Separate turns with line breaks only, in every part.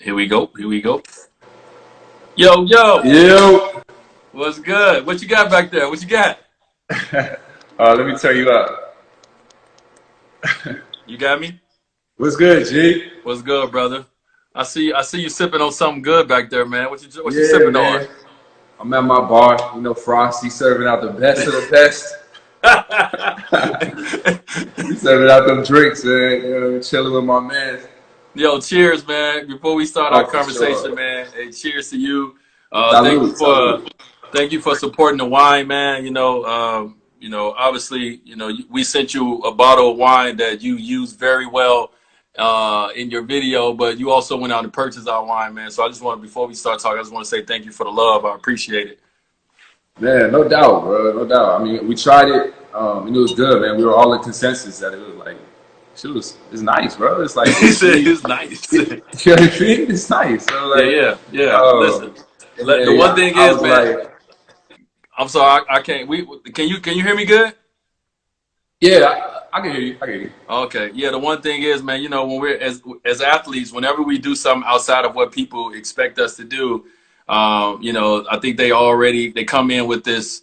Here we go. Here we go. Yo, yo.
Yo.
What's good? What you got back there? What you got?
Let me tell you up.
You got me?
What's good, G?
What's good, brother? I see you sipping on something good back there, man. What you
Yeah,
sipping on?
man. I'm at my bar, Frosty serving out the best of the best. He serving out them drinks, man. Chilling with my man.
Yo, cheers, man. Before we start our
Oh, for
conversation,
sure.
man, hey, cheers to you.
Salute, salute.
Thank you for supporting the wine, man. Obviously, we sent you a bottle of wine that you used very well in your video, but you also went out and purchased our wine, man. So I just want to, before we start talking, I just want to say thank you for the love. I appreciate it.
Man, no doubt, bro. No doubt. I mean, we tried it, and it was good, man. We were all in consensus that it was like, it's nice, bro. It's like,
He
it's
said
sweet.
it's nice.
You know what I mean? It's nice. So,
Yeah,
like,
yeah, yeah. Listen,
and
the
then
one thing
I
is,
was
man,
like,
I'm sorry, I can't. Can you hear me good?
yeah, I can hear you. I can hear you.
Okay. Yeah, the one thing is, man, when we're as athletes, whenever we do something outside of what people expect us to do, I think they come in with this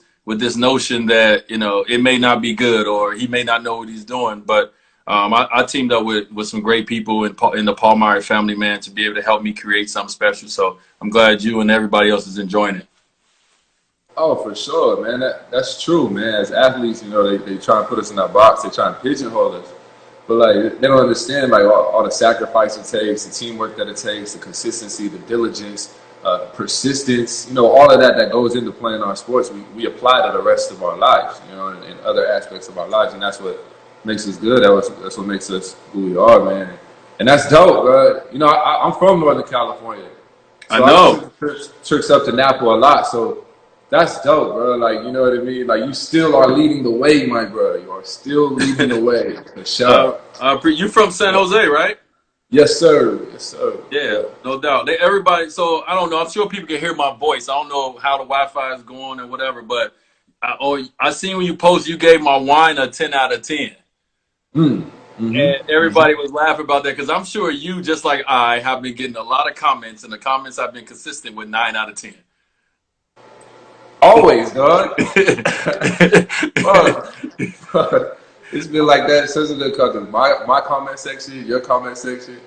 notion that, it may not be good or he may not know what he's doing. But I teamed up with some great people in the Paul Meyer family, man, to be able to help me create something special. So I'm glad you and everybody else is enjoying it.
Oh, for sure, man. That's true, man. As athletes, they try and put us in that box. They try and pigeonhole us. But like they don't understand like all the sacrifice it takes, the teamwork that it takes, the consistency, the diligence, persistence, all of that goes into playing our sports. We apply to the rest of our lives, and other aspects of our lives, and that's what makes us good. That's what makes us who we are, man. And that's dope, bro. I'm from Northern California,
I
so I
know.
took trips up to Napa a lot. So that's dope, bro. Like, you know what I mean? Like, you still are leading the way, my brother. You are still leading the way. For sure.
You from San Jose, right?
Yes, sir. Yes, sir.
Yeah,
Yeah.
no doubt. Everybody. So I don't know. I'm sure people can hear my voice. I don't know how the Wi-Fi is going or whatever, but I seen when you posted, you gave my wine a 10 out of 10,
Mm. Mm-hmm.
and everybody was laughing about that because I'm sure you, just like I, have been getting a lot of comments, and the comments have been consistent with 9 out of 10.
Always, dog. Fuck. It's been like that since the cut. My comment section, your comment section.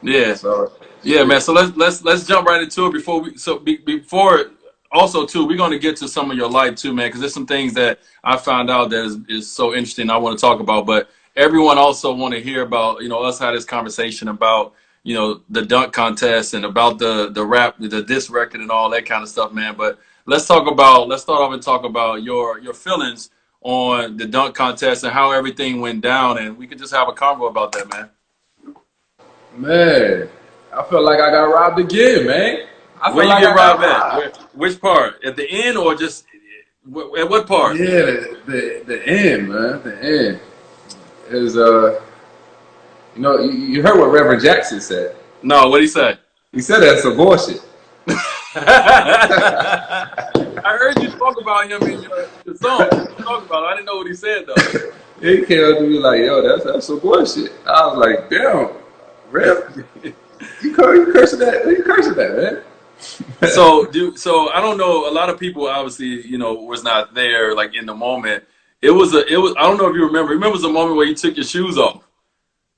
Yeah.
So,
Yeah,
yeah.
man. So let's jump right into it before also too, we're going to get to some of your life too, man, because there's some things that I found out that is so interesting I want to talk about. But everyone also want to hear about, us had this conversation about, the dunk contest and about the rap, the diss record and all that kind of stuff, man. But let's start off and talk about your feelings on the dunk contest and how everything went down, and we could just have a convo about that, man.
Man, I feel like I got robbed again, man. I
Where
feel
you
like
get
I got
robbed at?
robbed.
Which part? At the end or just at what part?
Yeah, the end, man. The end is you heard what Reverend Jackson said.
No, what'd he say?
He said that's some bullshit.
I heard you talk about him in your song. You talk about it. I didn't know what he said though.
He came up to me like, yo, that's some bullshit. I was like, damn, Rev, you cursing that? You cursing that, man?
So I don't know. A lot of people obviously, was not there like in the moment. It was. I don't know if you remember. Remember, it was a moment where you took your shoes off.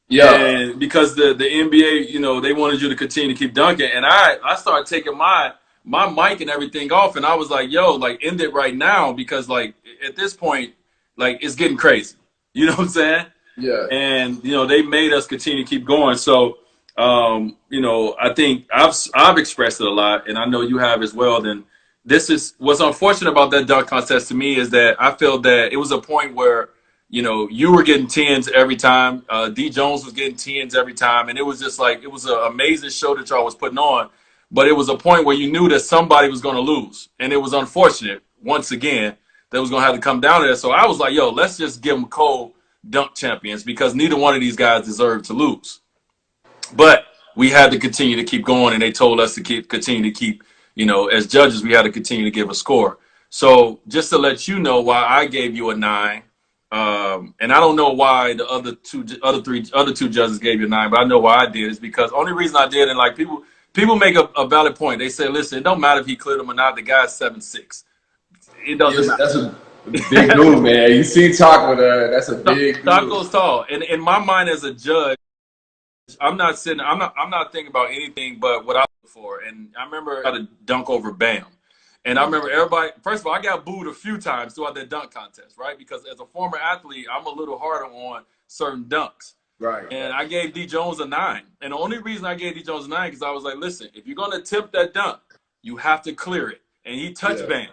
Yeah.
And because the NBA, they wanted you to continue to keep dunking, and I started taking my mic and everything off, and I was like, yo, like end it right now because like at this point, like it's getting crazy. You know what I'm saying?
Yeah.
And they made us continue to keep going. So I think I've expressed it a lot, and I know you have as well. Then this is what's unfortunate about that dunk contest to me is that I felt that it was a point where you were getting tens every time. D Jones was getting tens every time, and it was just like it was an amazing show that y'all was putting on. But it was a point where you knew that somebody was going to lose, and it was unfortunate once again that was going to have to come down to that. So I was like, yo, let's just give them cold dunk champions because neither one of these guys deserved to lose. But we had to continue to keep going, and they told us to continue to keep, as judges, we had to continue to give a score. So just to let you know why I gave you a 9, and I don't know why the other two judges gave you a 9, but I know why I did is because only reason I did, and like people make a valid point. They say, listen, it don't matter if he cleared him or not. The guy's 7'6". It doesn't
Yes, that's
matter.
a big dude, man. You see Taco there? That's a big dude.
Taco's tall, and in my mind as a judge, I'm not sitting. I'm not thinking about anything but what I look for. And I remember I had a dunk over Bam, and I remember everybody. First of all, I got booed a few times throughout that dunk contest, right? Because as a former athlete, I'm a little harder on certain dunks.
Right.
And I gave D Jones a 9. And the only reason I gave D Jones a 9 because I was like, listen, if you're gonna attempt that dunk, you have to clear it. And he touched Bam.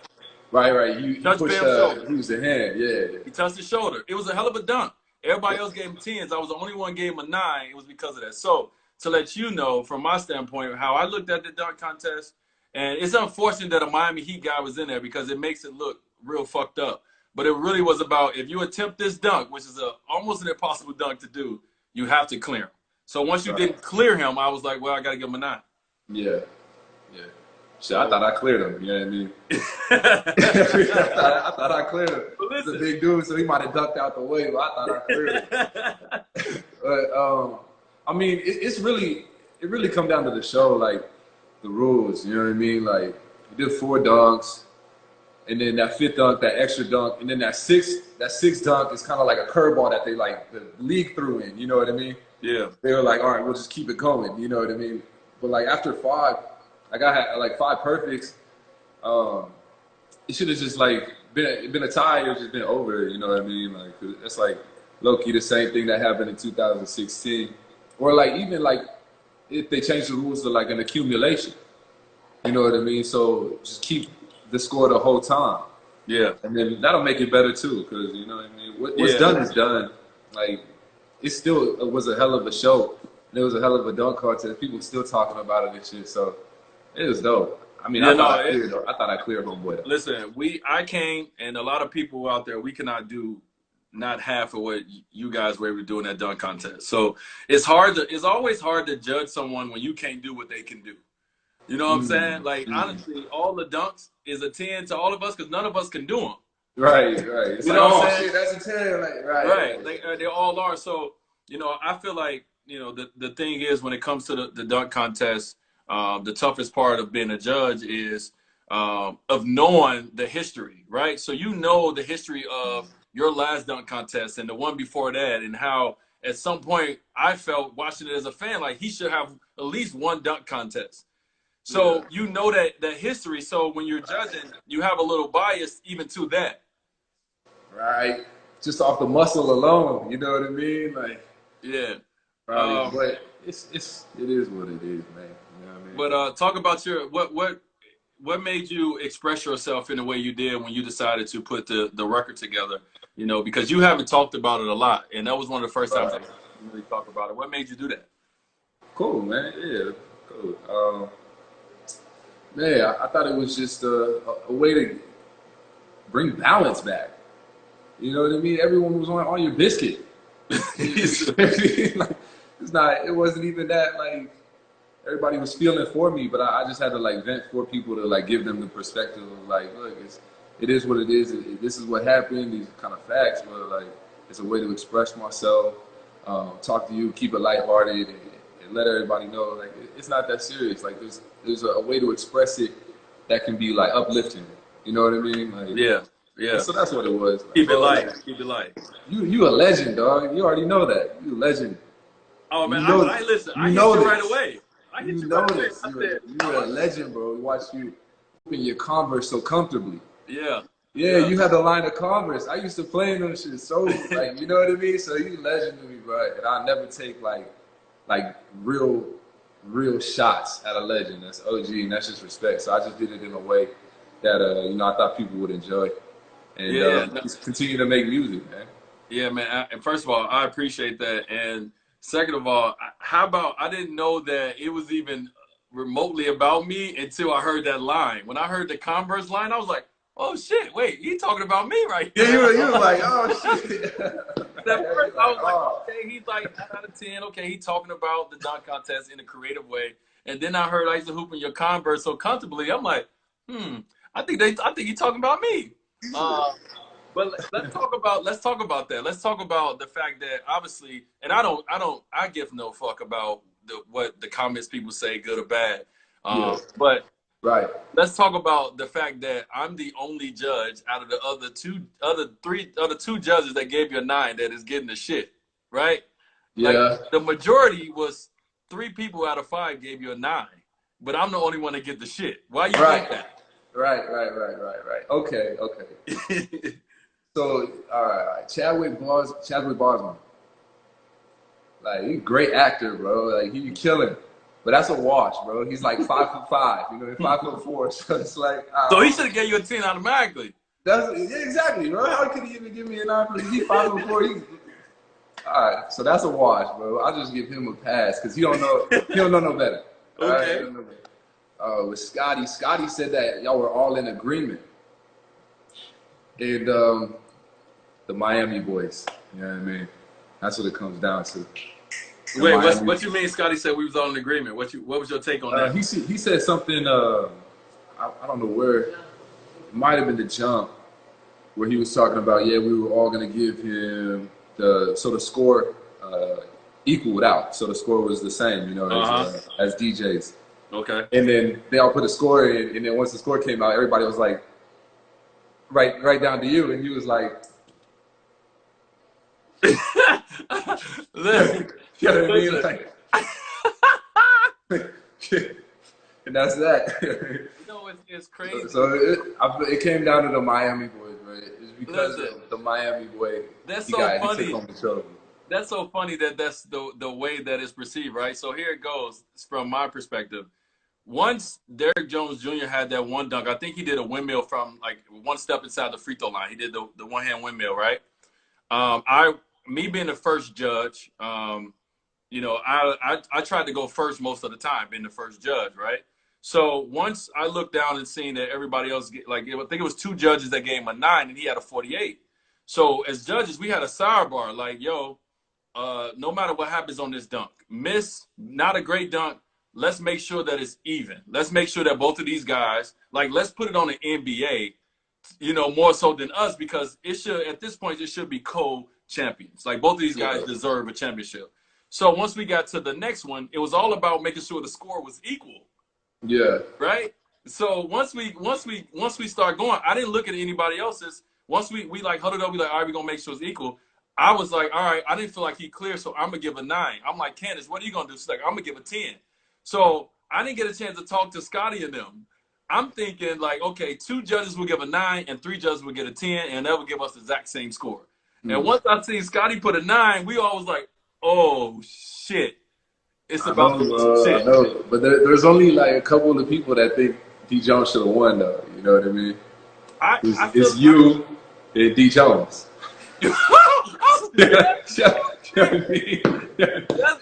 Right. You
Touched
pushed
Bam's shoulder.
he was the hand, yeah.
He touched his shoulder. It was a hell of a dunk. Everybody else gave him 10s. I was the only one gave him a 9. It was because of that. So to let you know, from my standpoint, how I looked at the dunk contest, and it's unfortunate that a Miami Heat guy was in there because it makes it look real fucked up. But it really was about if you attempt this dunk, which is almost an impossible dunk to do, you have to clear him. So once you didn't clear him, I was like, well, I got to give him a 9.
Yeah. Shit, I thought I cleared him. You know what I mean? I thought I cleared him. He's a big dude, so he might have ducked out the way, but I thought I cleared him. But I mean, it really come down to the show, like the rules. You know what I mean? Like you did 4 dunks, and then that 5th dunk, that extra dunk, and then that sixth dunk is kind of like a curveball that they like the league threw in. You know what I mean?
Yeah.
They were like, all right, we'll just keep it going. You know what I mean? But like after 5. Like I had like 5 perfects. It should have just like been a tie or just been over. You know what I mean? Like it's like low key the same thing that happened in 2016, or like even like if they changed the rules to like an accumulation. You know what I mean? So just keep the score the whole time.
Yeah.
And then that'll make it better too, because you know what I mean. What's done is done. Like it still was a hell of a show. And it was a hell of a dunk contest. People still talking about it and shit. So. It was dope. I mean, I thought I cleared homeboy.
Listen, I came, and a lot of people out there, we cannot do not half of what you guys were able to do in that dunk contest. So it's always hard to judge someone when you can't do what they can do. You know what I'm saying? Like, honestly, all the dunks is a 10 to all of us because none of us can do them.
Right. It's
you
like,
know what I'm saying?
Shit, that's a 10. Like,
right. They all are. So, you know, I feel like, you know, the thing is when it comes to the dunk contest, the toughest part of being a judge is of knowing the history, right? So you know the history of your last dunk contest and the one before that, and how at some point I felt watching it as a fan like he should have at least one dunk contest. So you know that history. So when you're judging, you have a little bias even to that.
Right. Just off the muscle alone, you know what I mean? Like probably, but it is what it is, man.
But talk about what made you express yourself in the way you did when you decided to put the record together? You know, because you haven't talked about it a lot, and that was one of the first times I really talked about it. What made you do that?
Cool, man. Yeah, cool. Man, I thought it was just a way to bring balance back. You know what I mean? Everyone was on your biscuit. Like, it wasn't even that like. Everybody was feeling for me, but I just had to like vent for people to like give them the perspective of like, look, it is what it is. This is what happened. These are kind of facts, but like it's a way to express myself, talk to you, keep it lighthearted, and let everybody know like it's not that serious. Like there's a way to express it that can be like uplifting. You know what I mean? Like,
yeah.
So that's what it was. Like,
keep it light.
You a legend, dog. You already know that. You a legend.
Oh man, I listen. I hit you right away.
You know this. You're a legend, bro. We watched you in your Converse so comfortably.
Yeah.
You had the line of Converse. I used to play in them shit so like, you know what I mean? So you legend to me, bro. And I never take like real shots at a legend. That's OG and that's just respect. So I just did it in a way that you know I thought people would enjoy. And just continue to make music, man.
Yeah, man. And first of all, I appreciate that. And second of all, how about I didn't know that it was even remotely about me until I heard that line. When I heard the Converse line, I was like, oh shit, wait, he talking about me right here.
Yeah, you were like, oh shit.
At first I was like, okay, he's like 9 out of 10. Okay, he's talking about the dunk contest in a creative way. And then I heard I used to hoop in your Converse so comfortably. I'm like, I think he's talking about me. But let's talk about that. Let's talk about the fact that obviously, and I give no fuck about what the comments people say, good or bad.
Yeah.
But
Right.
let's talk about the fact that I'm the only judge out of the other two judges that gave you a 9 that is getting the shit, right? Like
Yeah.
the majority was 3 people out of 5 gave you a 9, but I'm the only one that get the shit. Why you
Right.
think that?
Right. Okay. So, all right. Chadwick Boseman. Like, he's a great actor, bro. Like, he killing. But that's a wash, bro. He's like 5'5", 5'4". So it's like,
So he should have gave you a 10 automatically.
yeah, exactly, bro. How could he even give me a 9? He's 5'4". All right. So that's a wash, bro. I'll just give him a pass because he don't know no better.
Okay.
With Scotty said that y'all were all in agreement, and the Miami boys. You know what I mean? That's what it comes down to.
Wait, what you mean? Scotty said we was all in agreement. What was your take on that?
He said something. I don't know where. It might have been the jump where he was talking about. Yeah, we were all gonna give him the score equaled out. So the score was the same, as DJs.
Okay.
And then they all put a score in, and then once the score came out, everybody was like, right down to you, and he was like,
Listen,
you know what I mean? Like, and that's that.
you know, it's crazy.
So it came down to the Miami boys, right? It's because of the Miami boy.
That's
he
so funny.
He took on the show.
That's so funny that's the way that it's perceived, right? So here it goes from my perspective. Once Derrick Jones Jr. had that one dunk, I think he did a windmill from like one step inside the free throw line. He did the one hand windmill, right? Me being the first judge, I tried to go first most of the time, being the first judge, right? So once I looked down and seen that everybody else, I think it was 2 judges that gave him a 9 and he had a 48. So as judges, we had a sidebar like, yo, no matter what happens on this dunk, miss, not a great dunk, let's make sure that it's even. Let's make sure that both of these guys, like, let's put it on the NBA, more so than us, because at this point, it should be co-champions. Like, both of these guys deserve a championship. So once we got to the next one, it was all about making sure the score was equal.
Yeah.
Right? So once we start going, I didn't look at anybody else's. Once we like huddled up, we like, all right, we're gonna make sure it's equal. I was like, all right, I didn't feel like he cleared, so I'm gonna give a 9. I'm like, Candace, what are you gonna do? She's like, I'm gonna give a 10. So I didn't get a chance to talk to Scotty and them. I'm thinking like, okay, 2 judges will give a 9 and 3 judges will get a 10, and that will give us the exact same score. Mm-hmm. And once I seen Scotty put a 9, we all was like, oh shit. It's about shit.
I know, but there's only like a couple of people that think D. Jones should have won, though. You know what I mean? It's you and D. Jones.
That's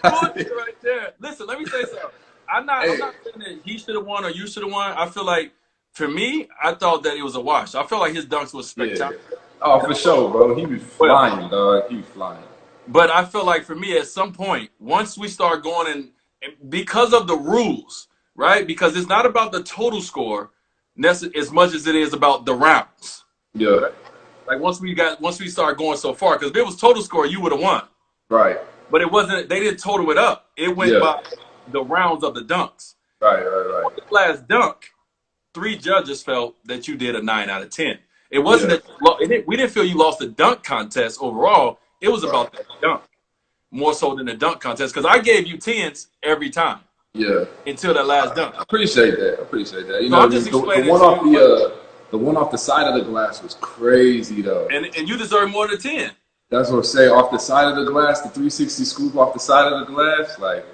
bullshit right there. Listen, let me say something. I'm not saying that he should have won or you should have won. I feel like, for me, I thought that it was a wash. I felt like his dunks was spectacular.
Yeah. Oh, for sure, bro. He was flying, dog. He was flying.
But I feel like for me, at some point, once we start going and because of the rules, right? Because it's not about the total score as much as it is about the rounds.
Yeah.
Right? Like once we start going so far, because if it was total score, you would have won.
Right.
But it wasn't. They didn't total it up. It went by the rounds of the dunks.
Right.
On the last dunk, 3 judges felt that you did a 9 out of 10. It wasn't that we didn't feel you lost the dunk contest overall. It was about the dunk more so than the dunk contest, because I gave you 10s every time.
Yeah.
Until that last dunk.
I appreciate that. You
know, I'm just explaining
the one off the side of the glass was crazy though.
And you deserve more than 10.
That's what I'm saying. Off the side of the glass, the 360 scoop off the side of the glass, like.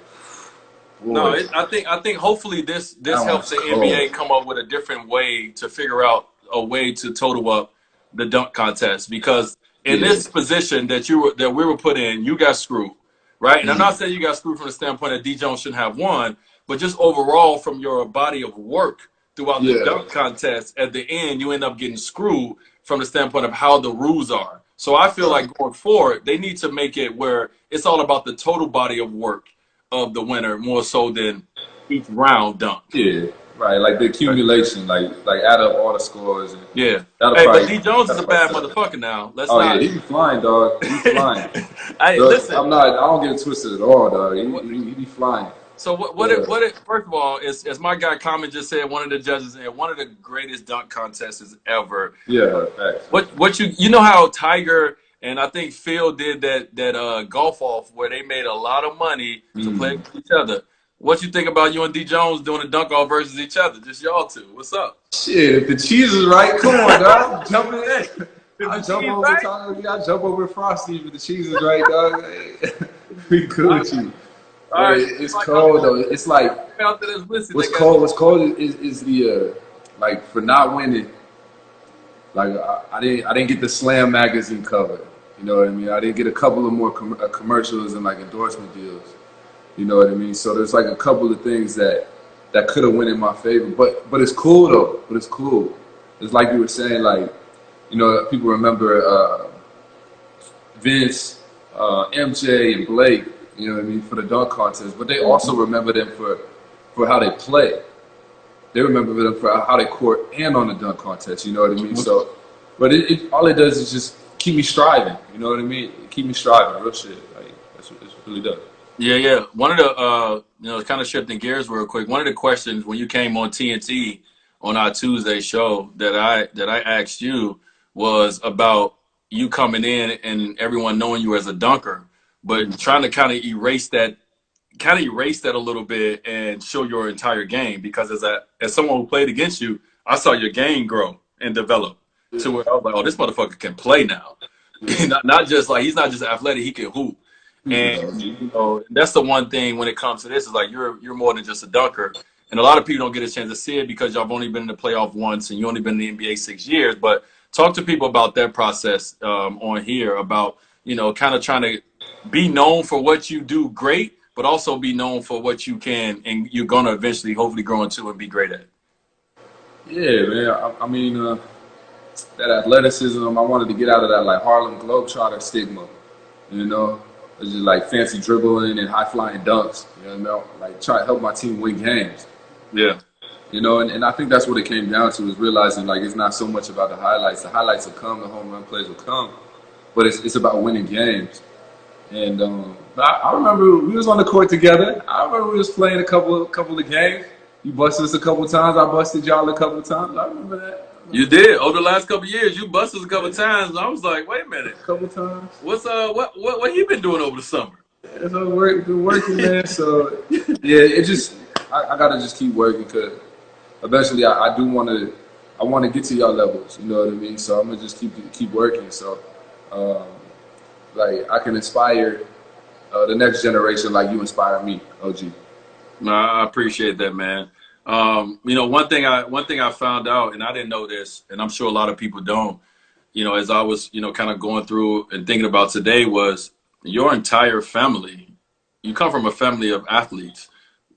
Boy.
No, I think hopefully this helps the NBA come up with a different way to figure out a way to total up the dunk contest, because in this position that we were put in, you got screwed, right? And I'm not saying you got screwed from the standpoint that D. Jones shouldn't have won, but just overall from your body of work throughout the dunk contest, at the end you end up getting screwed from the standpoint of how the rules are. So I feel like going forward, they need to make it where it's all about the total body of work of the winner more so than each round dunk.
Yeah. Right, like the accumulation, like add up all the scores. And
but D. Jones is a bad motherfucker now.
Yeah, he be flying, dog. He be flying.
Listen,
I don't get it twisted at all, dog. He be flying.
So first of all, as my guy Common just said, one of the judges said, one of the greatest dunk contests ever.
Yeah, facts.
What you know how Tiger and I think Phil did that golf off where they made a lot of money to play
Mm.
with each other. What you think about you and D Jones doing a dunk off versus each other? Just y'all two. What's up?
Shit, if the cheese is right, come on, dog. Jump in.
Hey, is
I
the
jump
cheese
over
right?
Taco. I jump over Frosty if the cheese is right, dog. Hey, we good with you.
All
But
right.
it's
Like I'm
cold though. It's like
out there that's listening.
what's
They got
cold. What's cold is the like for not winning. Like I didn't get the Slam magazine cover. You know what I mean? I didn't get a couple of more commercials and like endorsement deals. You know what I mean? So there's like a couple of things that could have went in my favor. But it's cool though. But it's cool. It's like you were saying, like, you know, people remember Vince, MJ, and Blake. You know what I mean, for the dunk contest. But they also remember them for how they play. They remember them for how they court and on the dunk contest. You know what I mean? So, but all it does is just keep me striving. You know what I mean? Keep me striving. Real shit. Like that's what it really does.
Yeah. One of the kind of shifting gears real quick. One of the questions when you came on TNT on our Tuesday show that I asked you was about you coming in and everyone knowing you as a dunker, but trying to kind of erase that a little bit and show your entire game because as someone who played against you, I saw your game grow and develop to where I was like, oh, this motherfucker can play now. not just like he's not just athletic, he can hoop. And that's the one thing when it comes to this is like you're more than just a dunker. And a lot of people don't get a chance to see it because y'all only been in the playoff once and you only been in the NBA 6 years. But talk to people about that process on here about kind of trying to be known for what you do great, but also be known for what you can and you're gonna eventually hopefully grow into and be great at.
Yeah, man. I mean, that athleticism. I wanted to get out of that like Harlem Globetrotter stigma. You know, it's just like fancy dribbling and high flying dunks. You know, like try to help my team win games.
Yeah.
You know, and I think that's what it came down to is realizing like it's not so much about the highlights. The highlights will come, the home run plays will come, but it's about winning games. And I remember we was on the court together. I remember we was playing a couple of games. You busted us a couple of times. I busted y'all a couple of times. I remember that.
You did. Over the last couple of years, you busted us a couple of times. And I was like, wait a minute.
A couple of times.
What he been doing over the summer?
Yeah, so been working, man. So yeah, I gotta just keep working because eventually I want to get to y'all levels. You know what I mean? So I'm gonna just keep working. So like I can inspire the next generation like you inspire me, OG.
No, I appreciate that, man. One thing I found out, and I didn't know this, and I'm sure a lot of people don't. As I was, kind of going through and thinking about today, was your entire family. You come from a family of athletes.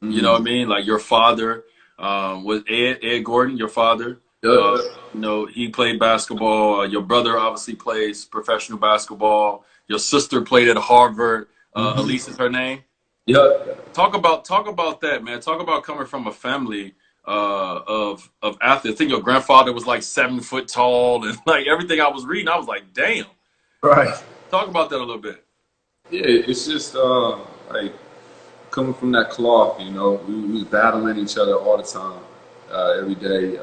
Mm-hmm.
You know what I mean? Like your father was Ed Gordon, your father. He played basketball. Your brother obviously plays professional basketball. Your sister played at Harvard. Elise is her name.
Yeah.
Talk about that, man. Talk about coming from a family of athletes. I think your grandfather was like 7 foot tall, and like everything I was reading, I was like, damn.
Right.
Talk about that a little bit.
Yeah, it's just like coming from that cloth. We was battling each other all the time, every day.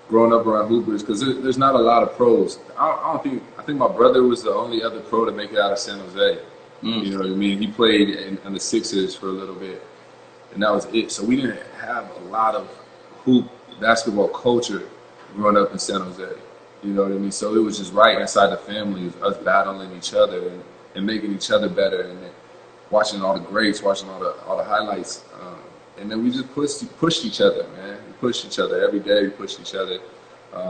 Growing up around hoopers, because there's not a lot of pros. I think my brother was the only other pro to make it out of San Jose. You know what I mean? He played in the Sixers for a little bit, and that was it. So we didn't have a lot of hoop basketball culture growing up in San Jose. You know what I mean? So it was just right inside the family, it was us battling each other and making each other better, and then watching all the greats, watching all the highlights, and then we just pushed each other, man. We pushed each other every day. We pushed each other.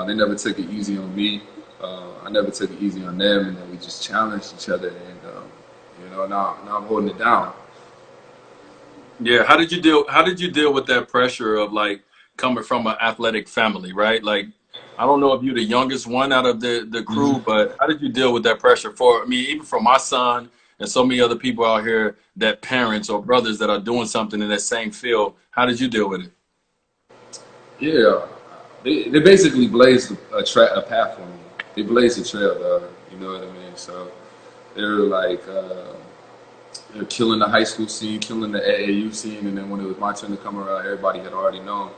They never took it easy on me. I never took it easy on them, and then we just challenged each other. And now I'm holding it down.
Yeah, how did you deal with that pressure of like coming from an athletic family, right? Like, I don't know if you're the youngest one out of the crew, but how did you deal with that pressure? Even for my son and so many other people out here that parents or brothers that are doing something in that same field, how did you deal with it?
Yeah, they basically blazed a path for me. They blazed a trail, you know what I mean? So they were like, killing the high school scene, killing the AAU scene, and then when it was my turn to come around, everybody had already known.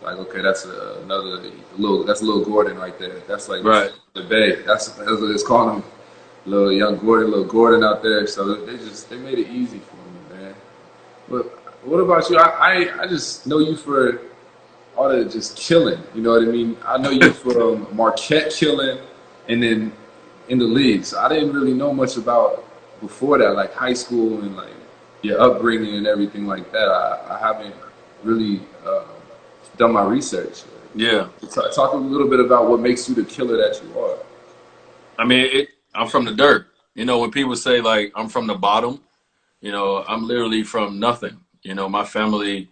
Like, okay, that's that's a little Gordon right there. That's like
Right.
the Bay. That's what it's calling him, little young Gordon, little Gordon out there. So they made it easy for me, man. But what about you? I just know you for all the just killing. You know what I mean? I know you from Marquette killing, and then in the league. So I didn't really know much about before that, like high school and like your upbringing and everything like that. I haven't really done my research.
Yeah.
Talk a little bit about what makes you the killer that you are.
I mean, I'm from the dirt. You know, when people say like I'm from the bottom, you know, I'm literally from nothing. You know, my family,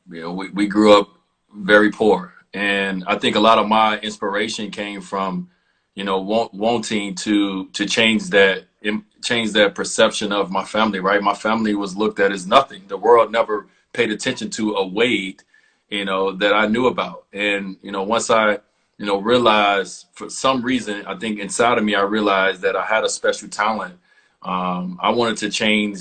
we grew up very poor, and I think a lot of my inspiration came from, you know, wanting to change that perception of my family. Right, my family was looked at as nothing. The world never paid attention to a Wade, you know, that I knew about, and you know, once I realized for some reason, I think inside of me, I realized that I had a special talent. I wanted to change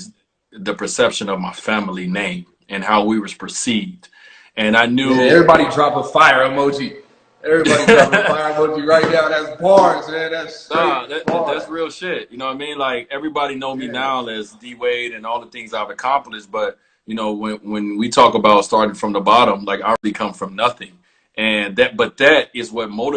the perception of my family name and how we was perceived. And I
Yeah,
knew
everybody drop a fire emoji. Everybody drop a fire emoji right now. That's bars, man. That's
nah,
straight bars.
that's real shit. You know what I mean? Like everybody know me
Yeah.
now as D Wade and all the things I've accomplished. But you know, when we talk about starting from the bottom, like I really come from nothing. And that is what motivates